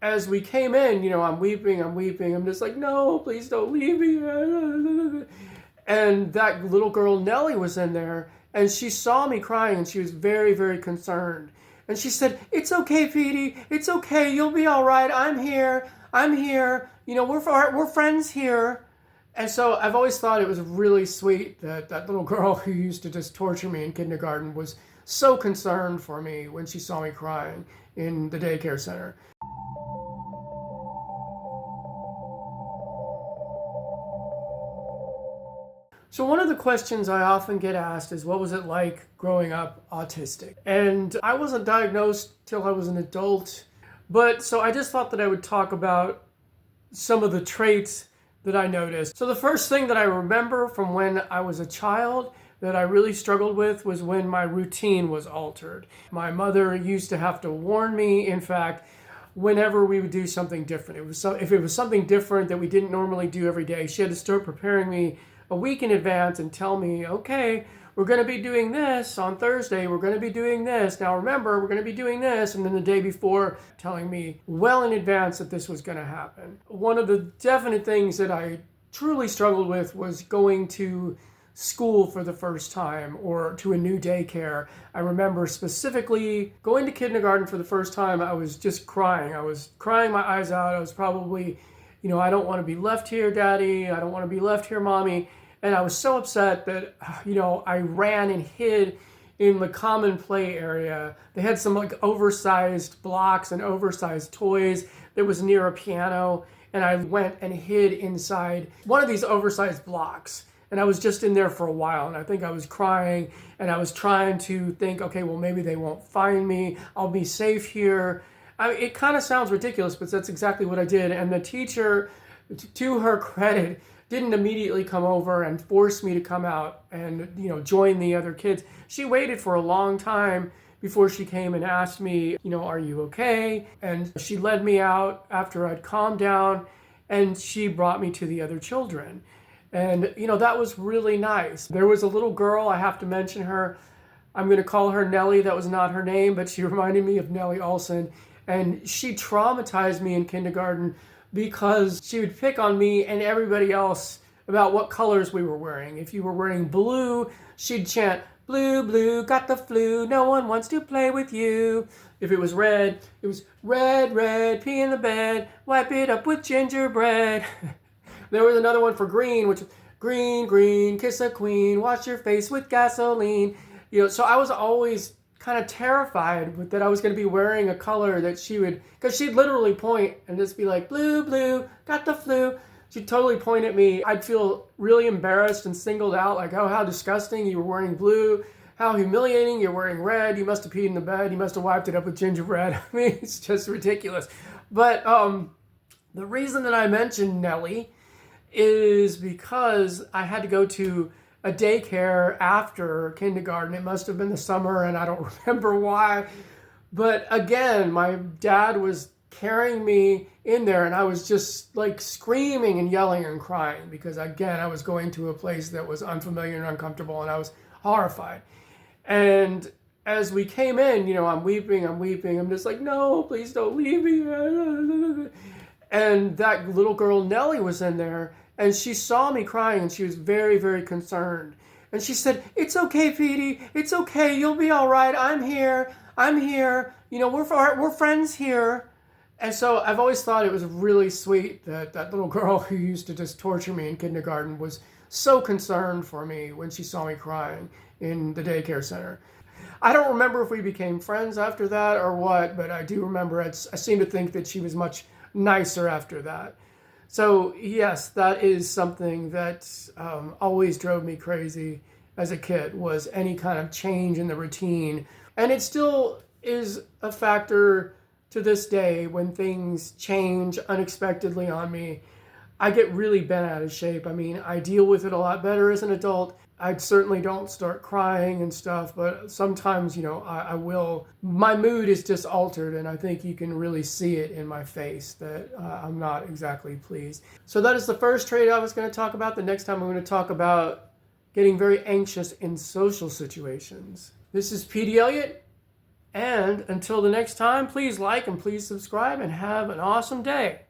as we came in, I'm weeping. I'm just like, no, please don't leave me. And that little girl, Nellie, was in there, and she saw me crying, and she was very, very concerned. And she said, "It's okay, Petey. It's okay. You'll be all right. I'm here. I'm here. We're friends here." And so I've always thought it was really sweet that that little girl who used to just torture me in kindergarten was so concerned for me when she saw me crying in the daycare center. So one of the questions I often get asked is, what was it like growing up autistic? And I wasn't diagnosed till I was an adult, but so I just thought that I would talk about some of the traits that I noticed. So the first thing that I remember from when I was a child that I really struggled with was when my routine was altered. My mother used to have to warn me, in fact, whenever we would do something different. If it was something different that we didn't normally do every day, she had to start preparing me a week in advance and tell me, okay, we're going to be doing this on Thursday, we're going to be doing this. Now remember, we're going to be doing this. And then the day before, telling me well in advance that this was going to happen. One of the definite things that I truly struggled with was going to school for the first time or to a new daycare. I remember specifically going to kindergarten for the first time. I was just crying. I was crying my eyes out. I was probably, I don't want to be left here, Daddy. I don't want to be left here, Mommy. And I was so upset that, I ran and hid in the common play area. They had some oversized blocks and oversized toys that was near a piano. And I went and hid inside one of these oversized blocks. And I was just in there for a while. And I think I was crying and I was trying to think, okay, well, maybe they won't find me. I'll be safe here. It kind of sounds ridiculous, but that's exactly what I did. And the teacher, to her credit, didn't immediately come over and force me to come out and, join the other kids. She waited for a long time before she came and asked me, are you okay? And she led me out after I'd calmed down, and she brought me to the other children. And, that was really nice. There was a little girl, I have to mention her. I'm going to call her Nellie. That was not her name, but she reminded me of Nellie Olson. And she traumatized me in kindergarten because she would pick on me and everybody else about what colors we were wearing. If you were wearing blue, she'd chant, "Blue, blue, got the flu, no one wants to play with you." If it was red, it was red, red, pee in the bed, wipe it up with gingerbread. There was another one for green, which was green, green, kiss a queen, wash your face with gasoline. So I was always kind of terrified that I was going to be wearing a color that because she'd literally point and just be like, "Blue, blue, got the flu." She'd totally point at me. I'd feel really embarrassed and singled out, like, oh, how disgusting, you were wearing blue. How humiliating, you're wearing red. You must have peed in the bed. You must have wiped it up with gingerbread. I mean, it's just ridiculous. But the reason that I mentioned Nellie is because I had to go to a daycare after kindergarten. It must have been the summer, and I don't remember why. But again, my dad was carrying me in there, and I was just like screaming and yelling and crying because, again, I was going to a place that was unfamiliar and uncomfortable, and I was horrified. And as we came in, I'm weeping. I'm just like, no, please don't leave me. And that little girl, Nellie, was in there. And she saw me crying, and she was very, very concerned. And she said, "It's okay, Petey. It's okay. You'll be all right. I'm here. I'm here. We're friends here." And so I've always thought it was really sweet that that little girl who used to just torture me in kindergarten was so concerned for me when she saw me crying in the daycare center. I don't remember if we became friends after that or what, but I do remember I seem to think that she was much nicer after that. So yes, that is something that always drove me crazy as a kid, was any kind of change in the routine. And it still is a factor to this day when things change unexpectedly on me. I get really bent out of shape. I mean, I deal with it a lot better as an adult. I certainly don't start crying and stuff, but sometimes, I will. My mood is just altered, and I think you can really see it in my face that I'm not exactly pleased. So that is the first trait I was going to talk about. The next time I'm going to talk about getting very anxious in social situations. This is P.D. Elliott. And until the next time, please like and please subscribe and have an awesome day.